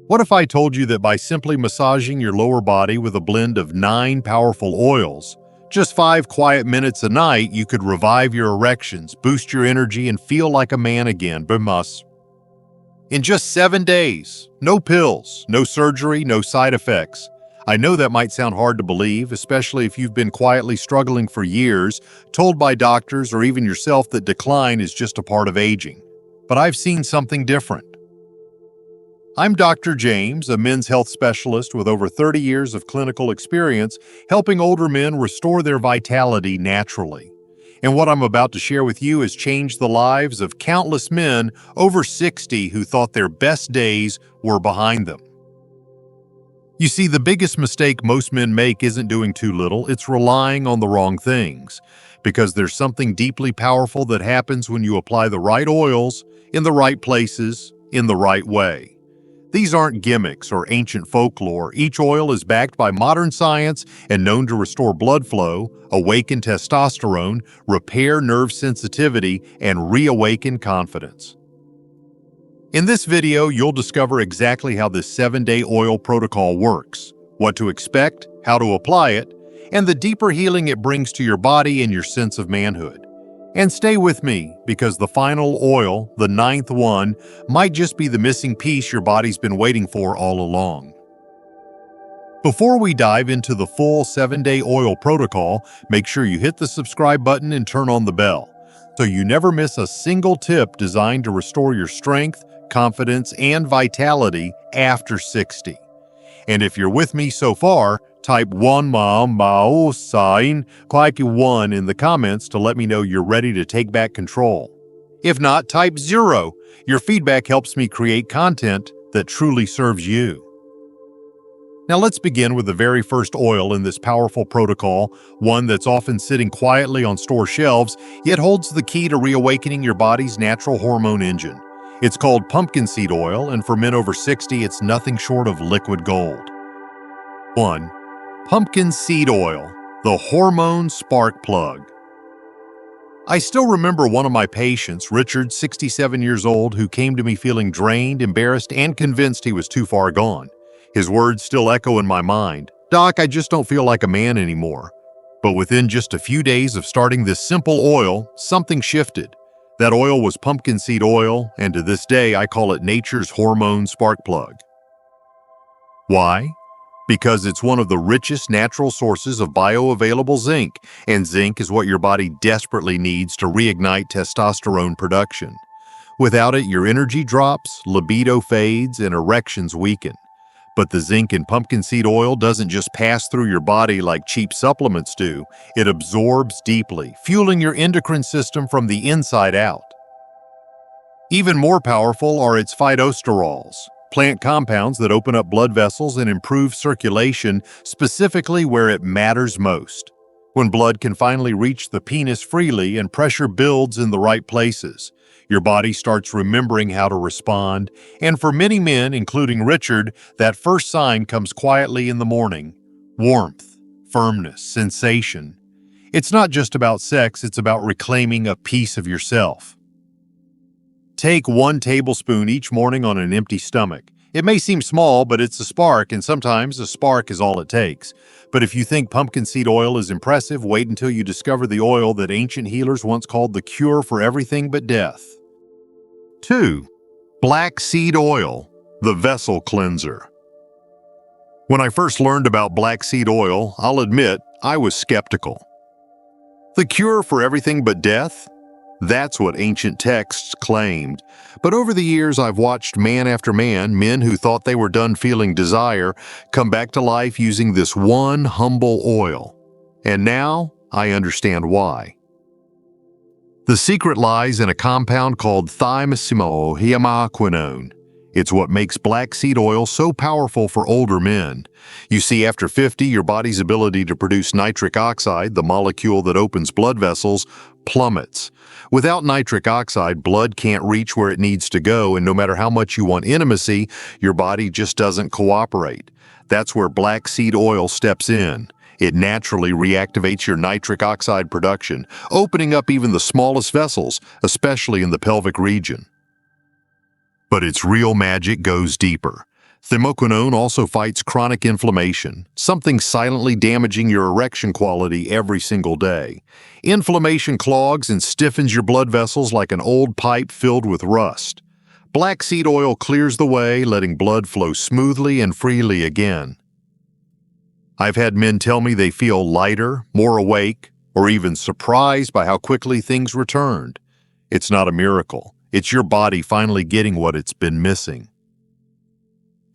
What if I told you that by simply massaging your lower body with a blend of 9 powerful oils, just 5 quiet minutes a night, you could revive your erections, boost your energy, and feel like a man again, Bemus. In just 7 days, no pills, no surgery, no side effects. I know that might sound hard to believe, especially if you've been quietly struggling for years, told by doctors or even yourself that decline is just a part of aging. But I've seen something different. I'm Dr. James, a men's health specialist with over 30 years of clinical experience helping older men restore their vitality naturally. And what I'm about to share with you has changed the lives of countless men over 60 who thought their best days were behind them. You see, the biggest mistake most men make isn't doing too little, it's relying on the wrong things. Because there's something deeply powerful that happens when you apply the right oils, in the right places, in the right way. These aren't gimmicks or ancient folklore. Each oil is backed by modern science and known to restore blood flow, awaken testosterone, repair nerve sensitivity, and reawaken confidence. In this video, you'll discover exactly how this 7-day oil protocol works, what to expect, how to apply it, and the deeper healing it brings to your body and your sense of manhood. And stay with me, because the final oil, the 9th one, might just be the missing piece your body's been waiting for all along. Before we dive into the full 7-day oil protocol, make sure you hit the subscribe button and turn on the bell, so you never miss a single tip designed to restore your strength, confidence, and vitality after 60. And if you're with me so far, type 1 sign, click 1 in the comments to let me know you're ready to take back control. If not, type 0. Your feedback helps me create content that truly serves you. Now let's begin with the very first oil in this powerful protocol, one that's often sitting quietly on store shelves, yet holds the key to reawakening your body's natural hormone engine. It's called pumpkin seed oil, and for men over 60, it's nothing short of liquid gold. 1. Pumpkin seed oil, the hormone spark plug. I still remember one of my patients, Richard, 67 years old, who came to me feeling drained, embarrassed, and convinced he was too far gone. His words still echo in my mind. "Doc, I just don't feel like a man anymore." But within just a few days of starting this simple oil, something shifted. That oil was pumpkin seed oil, and to this day I call it nature's hormone spark plug. Why? Because it's one of the richest natural sources of bioavailable zinc, and zinc is what your body desperately needs to reignite testosterone production. Without it, your energy drops, libido fades, and erections weaken. But the zinc in pumpkin seed oil doesn't just pass through your body like cheap supplements do, it absorbs deeply, fueling your endocrine system from the inside out. Even more powerful are its phytosterols, plant compounds that open up blood vessels and improve circulation, specifically where it matters most. When blood can finally reach the penis freely and pressure builds in the right places, your body starts remembering how to respond, and for many men, including Richard, that first sign comes quietly in the morning. Warmth, firmness, sensation. It's not just about sex, it's about reclaiming a piece of yourself. Take 1 tablespoon each morning on an empty stomach. It may seem small, but it's a spark, and sometimes a spark is all it takes. But if you think pumpkin seed oil is impressive, wait until you discover the oil that ancient healers once called the cure for everything but death. 2. Black seed oil, the vessel cleanser. When I first learned about black seed oil, I'll admit I was skeptical. The cure for everything but death? That's what ancient texts claimed. But over the years, I've watched man after man, men who thought they were done feeling desire, come back to life using this one humble oil. And now I understand why. The secret lies in a compound called thiamoquinone. It's what makes black seed oil so powerful for older men. You see, after 50, your body's ability to produce nitric oxide, the molecule that opens blood vessels, plummets. Without nitric oxide, blood can't reach where it needs to go, and no matter how much you want intimacy, your body just doesn't cooperate. That's where black seed oil steps in. It naturally reactivates your nitric oxide production, opening up even the smallest vessels, especially in the pelvic region. But its real magic goes deeper. Thymoquinone also fights chronic inflammation, something silently damaging your erection quality every single day. Inflammation clogs and stiffens your blood vessels like an old pipe filled with rust. Black seed oil clears the way, letting blood flow smoothly and freely again. I've had men tell me they feel lighter, more awake, or even surprised by how quickly things returned. It's not a miracle. It's your body finally getting what it's been missing.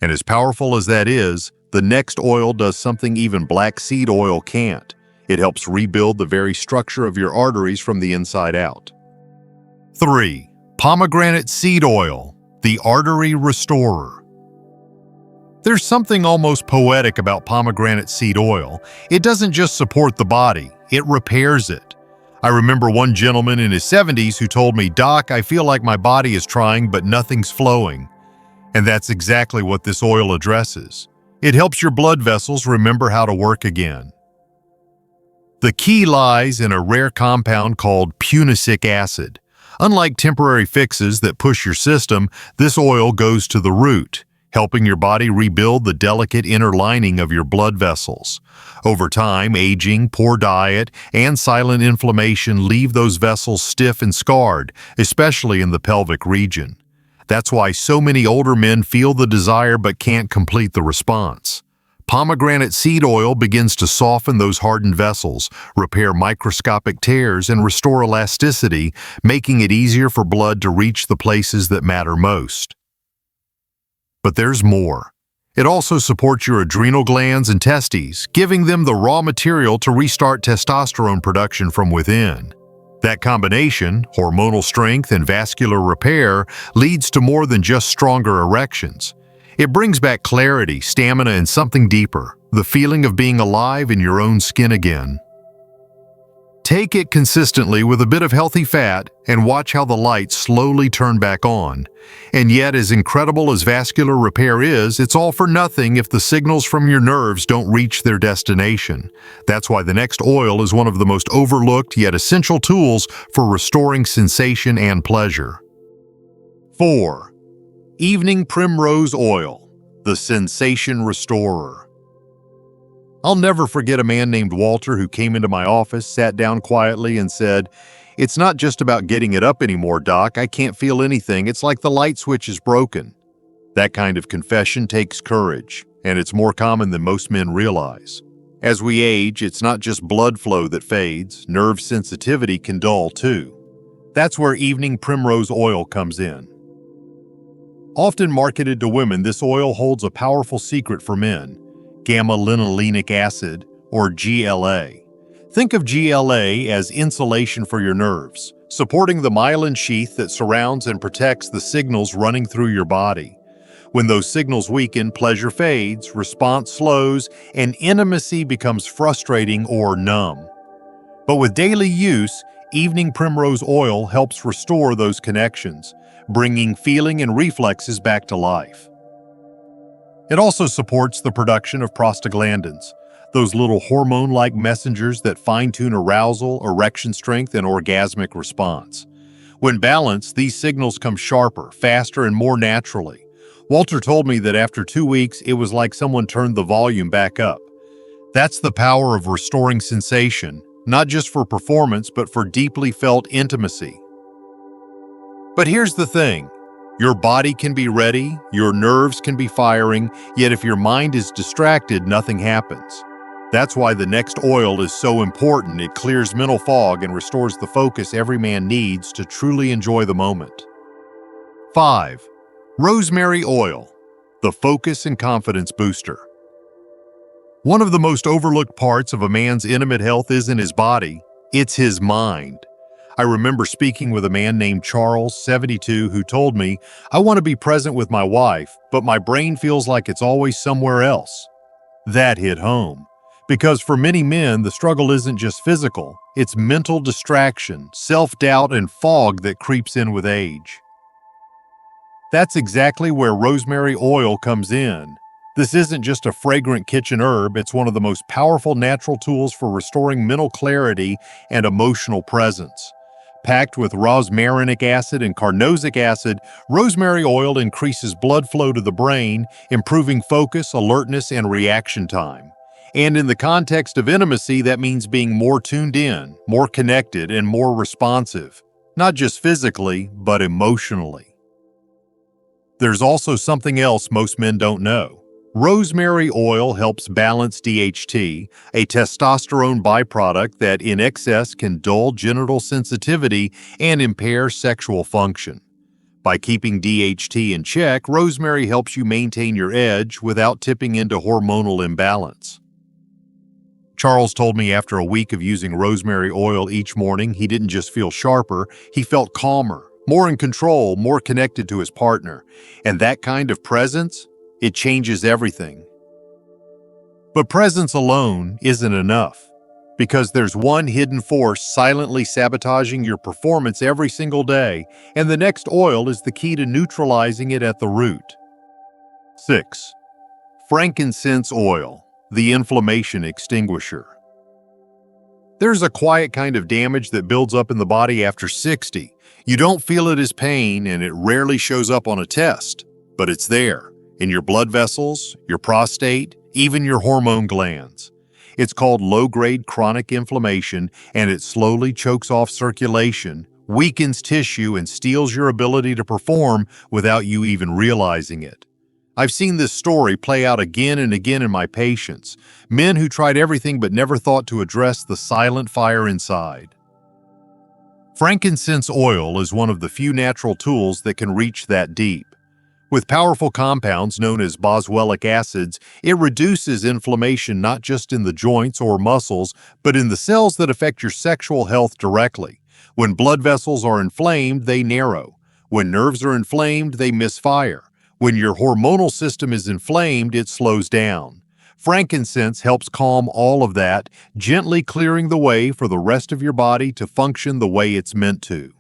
And as powerful as that is, the next oil does something even black seed oil can't. It helps rebuild the very structure of your arteries from the inside out. 3. Pomegranate Seed Oil, the artery restorer. There's something almost poetic about pomegranate seed oil. It doesn't just support the body, it repairs it. I remember one gentleman in his 70s who told me, "Doc, I feel like my body is trying, but nothing's flowing." And that's exactly what this oil addresses. It helps your blood vessels remember how to work again. The key lies in a rare compound called punicic acid. Unlike temporary fixes that push your system, this oil goes to the root, helping your body rebuild the delicate inner lining of your blood vessels. Over time, aging, poor diet, and silent inflammation leave those vessels stiff and scarred, especially in the pelvic region. That's why so many older men feel the desire but can't complete the response. Pomegranate seed oil begins to soften those hardened vessels, repair microscopic tears, and restore elasticity, making it easier for blood to reach the places that matter most. But there's more. It also supports your adrenal glands and testes, giving them the raw material to restart testosterone production from within. That combination, hormonal strength and vascular repair, leads to more than just stronger erections. It brings back clarity, stamina, and something deeper, the feeling of being alive in your own skin again. Take it consistently with a bit of healthy fat and watch how the lights slowly turn back on. And yet, as incredible as vascular repair is, it's all for nothing if the signals from your nerves don't reach their destination. That's why the next oil is one of the most overlooked yet essential tools for restoring sensation and pleasure. 4. Evening Primrose Oil, the sensation restorer. I'll never forget a man named Walter who came into my office, sat down quietly, and said, "It's not just about getting it up anymore, Doc. I can't feel anything. It's like the light switch is broken." That kind of confession takes courage, and it's more common than most men realize. As we age, it's not just blood flow that fades, nerve sensitivity can dull too. That's where Evening Primrose Oil comes in. Often marketed to women, this oil holds a powerful secret for men: gamma-linolenic acid, or GLA. Think of GLA as insulation for your nerves, supporting the myelin sheath that surrounds and protects the signals running through your body. When those signals weaken, pleasure fades, response slows, and intimacy becomes frustrating or numb. But with daily use, Evening Primrose Oil helps restore those connections, bringing feeling and reflexes back to life. It also supports the production of prostaglandins, those little hormone-like messengers that fine-tune arousal, erection strength, and orgasmic response. When balanced, these signals come sharper, faster, and more naturally. Walter told me that after 2 weeks, it was like someone turned the volume back up. That's the power of restoring sensation, not just for performance, but for deeply felt intimacy. But here's the thing. Your body can be ready, your nerves can be firing, yet if your mind is distracted, nothing happens. That's why the next oil is so important. It clears mental fog and restores the focus every man needs to truly enjoy the moment. 5. Rosemary Oil, the focus and confidence booster. One of the most overlooked parts of a man's intimate health isn't his body, it's his mind. I remember speaking with a man named Charles, 72, who told me, "I want to be present with my wife, but my brain feels like it's always somewhere else." That hit home. Because for many men, the struggle isn't just physical, it's mental distraction, self-doubt, and fog that creeps in with age. That's exactly where rosemary oil comes in. This isn't just a fragrant kitchen herb, it's one of the most powerful natural tools for restoring mental clarity and emotional presence. Packed with rosmarinic acid and carnosic acid, rosemary oil increases blood flow to the brain, improving focus, alertness, and reaction time. And in the context of intimacy, that means being more tuned in, more connected, and more responsive, not just physically, but emotionally. There's also something else most men don't know. Rosemary oil helps balance DHT, a testosterone byproduct that in excess can dull genital sensitivity and impair sexual function. By keeping DHT in check, rosemary helps you maintain your edge without tipping into hormonal imbalance. Charles told me after a week of using rosemary oil each morning, he didn't just feel sharper, he felt calmer, more in control, more connected to his partner. And that kind of presence, it changes everything. But presence alone isn't enough, because there's one hidden force silently sabotaging your performance every single day, and the next oil is the key to neutralizing it at the root. 6. Frankincense Oil, the inflammation extinguisher. There's a quiet kind of damage that builds up in the body after 60. You don't feel it as pain, and it rarely shows up on a test, but it's there. In your blood vessels, your prostate, even your hormone glands. It's called low-grade chronic inflammation, and it slowly chokes off circulation, weakens tissue, and steals your ability to perform without you even realizing it. I've seen this story play out again and again in my patients, men who tried everything but never thought to address the silent fire inside. Frankincense oil is one of the few natural tools that can reach that deep. With powerful compounds known as boswellic acids, it reduces inflammation not just in the joints or muscles, but in the cells that affect your sexual health directly. When blood vessels are inflamed, they narrow. When nerves are inflamed, they misfire. When your hormonal system is inflamed, it slows down. Frankincense helps calm all of that, gently clearing the way for the rest of your body to function the way it's meant to.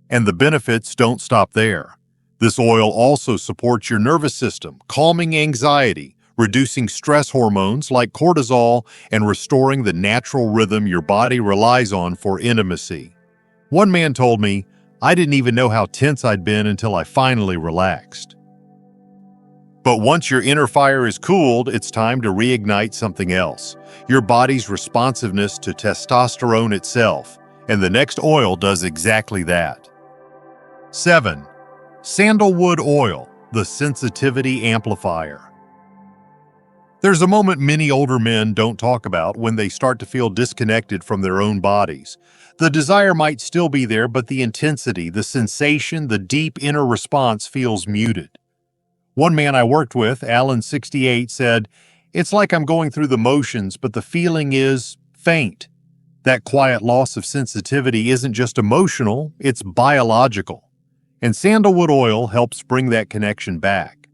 And the benefits don't stop there. This oil also supports your nervous system, calming anxiety, reducing stress hormones like cortisol, and restoring the natural rhythm your body relies on for intimacy. One man told me, "I didn't even know how tense I'd been until I finally relaxed." But once your inner fire is cooled, it's time to reignite something else, your body's responsiveness to testosterone itself, and the next oil does exactly that. 7. Sandalwood Oil, the sensitivity amplifier. There's a moment many older men don't talk about when they start to feel disconnected from their own bodies. The desire might still be there, but the intensity, the sensation, the deep inner response feels muted. One man I worked with, Alan, 68, said, "It's like I'm going through the motions, but the feeling is faint." That quiet loss of sensitivity isn't just emotional, it's biological. And sandalwood oil helps bring that connection back.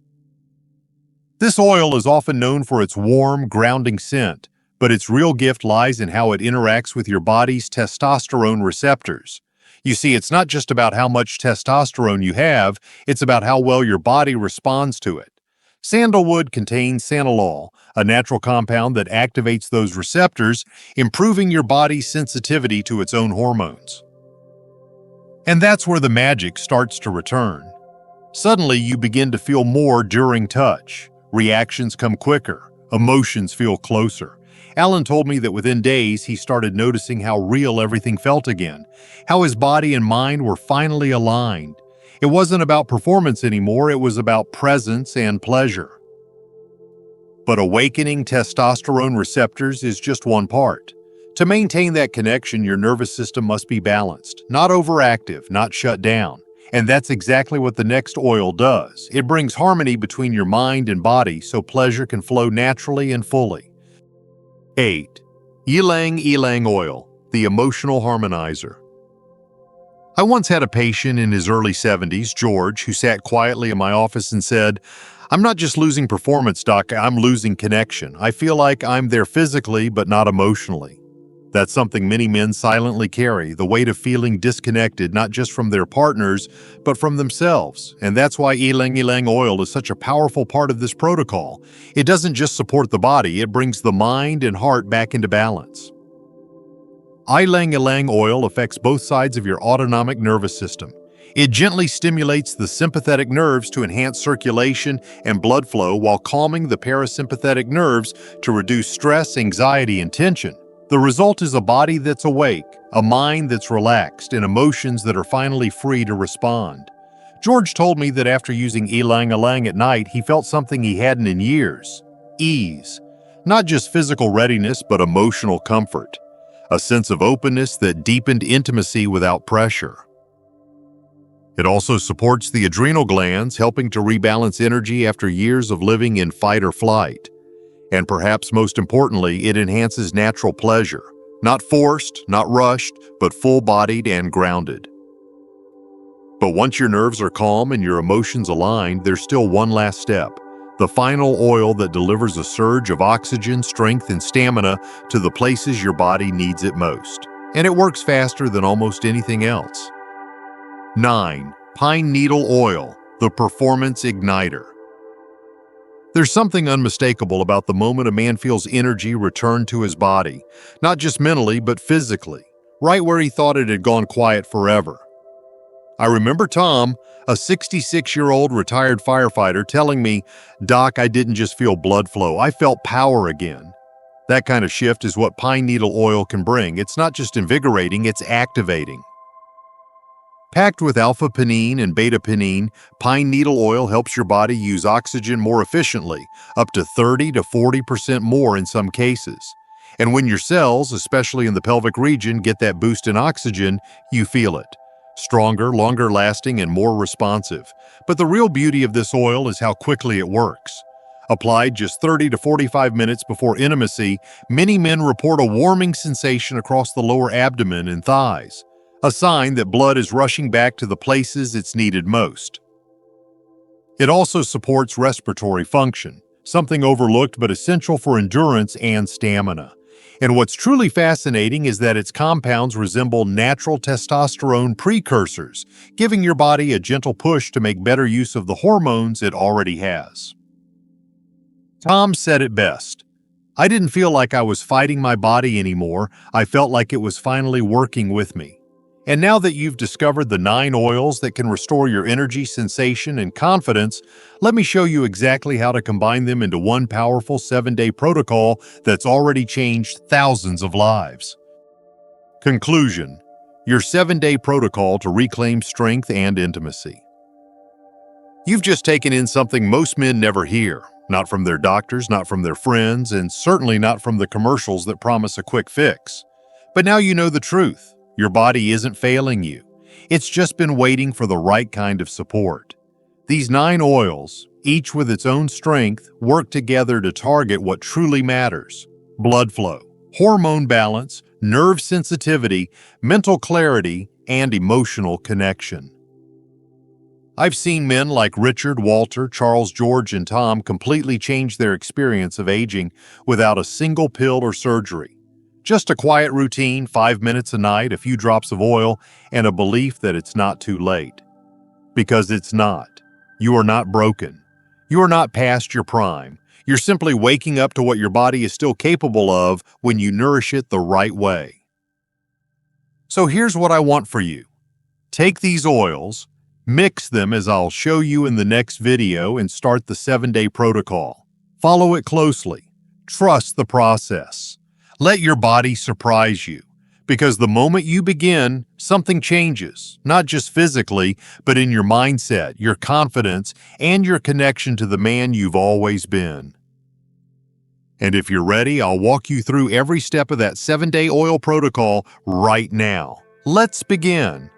This oil is often known for its warm, grounding scent, but its real gift lies in how it interacts with your body's testosterone receptors. You see, it's not just about how much testosterone you have, it's about how well your body responds to it. Sandalwood contains santalol, a natural compound that activates those receptors, improving your body's sensitivity to its own hormones. And that's where the magic starts to return. Suddenly, you begin to feel more during touch. Reactions come quicker. Emotions feel closer. Alan told me that within days, he started noticing how real everything felt again, how his body and mind were finally aligned. It wasn't about performance anymore, it was about presence and pleasure. But awakening testosterone receptors is just one part. To maintain that connection, your nervous system must be balanced, not overactive, not shut down. And that's exactly what the next oil does. It brings harmony between your mind and body so pleasure can flow naturally and fully. 8. Ylang-Ylang Oil, the emotional harmonizer. I once had a patient in his early 70s, George, who sat quietly in my office and said, "I'm not just losing performance, doc, I'm losing connection. I feel like I'm there physically, but not emotionally." That's something many men silently carry, the weight of feeling disconnected not just from their partners, but from themselves. And that's why Ylang-Ylang Oil is such a powerful part of this protocol. It doesn't just support the body, it brings the mind and heart back into balance. Ylang-Ylang Oil affects both sides of your autonomic nervous system. It gently stimulates the sympathetic nerves to enhance circulation and blood flow while calming the parasympathetic nerves to reduce stress, anxiety, and tension. The result is a body that's awake, a mind that's relaxed, and emotions that are finally free to respond. George told me that after using Ylang-Ylang at night, he felt something he hadn't in years: ease. Not just physical readiness, but emotional comfort. A sense of openness that deepened intimacy without pressure. It also supports the adrenal glands, helping to rebalance energy after years of living in fight or flight. And perhaps most importantly, it enhances natural pleasure. Not forced, not rushed, but full-bodied and grounded. But once your nerves are calm and your emotions aligned, there's still one last step. The final oil that delivers a surge of oxygen, strength, and stamina to the places your body needs it most. And it works faster than almost anything else. 9. Pine Needle Oil, the Performance Igniter. There's something unmistakable about the moment a man feels energy return to his body, not just mentally, but physically, right where he thought it had gone quiet forever. I remember Tom, a 66-year-old retired firefighter, telling me, "Doc, I didn't just feel blood flow, I felt power again." That kind of shift is what pine needle oil can bring. It's not just invigorating, it's activating. Packed with alpha-pinene and beta-pinene, pine needle oil helps your body use oxygen more efficiently, up to 30 to 40% more in some cases. And when your cells, especially in the pelvic region, get that boost in oxygen, you feel it. Stronger, longer lasting, and more responsive. But the real beauty of this oil is how quickly it works. Applied just 30 to 45 minutes before intimacy, many men report a warming sensation across the lower abdomen and thighs, a sign that blood is rushing back to the places it's needed most. It also supports respiratory function, something overlooked but essential for endurance and stamina. And what's truly fascinating is that its compounds resemble natural testosterone precursors, giving your body a gentle push to make better use of the hormones it already has. Tom said it best. "I didn't feel like I was fighting my body anymore. I felt like it was finally working with me." And now that you've discovered the 9 oils that can restore your energy, sensation, and confidence, let me show you exactly how to combine them into one powerful 7-day protocol that's already changed thousands of lives. Conclusion: your 7-day protocol to reclaim strength and intimacy. You've just taken in something most men never hear, not from their doctors, not from their friends, and certainly not from the commercials that promise a quick fix. But now you know the truth. Your body isn't failing you. It's just been waiting for the right kind of support. These 9 oils, each with its own strength, work together to target what truly matters: blood flow, hormone balance, nerve sensitivity, mental clarity, and emotional connection. I've seen men like Richard, Walter, Charles, George, and Tom completely change their experience of aging without a single pill or surgery. Just a quiet routine, 5 minutes a night, a few drops of oil, and a belief that it's not too late. Because it's not. You are not broken. You are not past your prime. You're simply waking up to what your body is still capable of when you nourish it the right way. So here's what I want for you. Take these oils, mix them as I'll show you in the next video, and start the 7-day protocol. Follow it closely. Trust the process. Let your body surprise you, because the moment you begin, something changes, not just physically, but in your mindset, your confidence, and your connection to the man you've always been. And if you're ready, I'll walk you through every step of that 7-day oil protocol right now. Let's begin.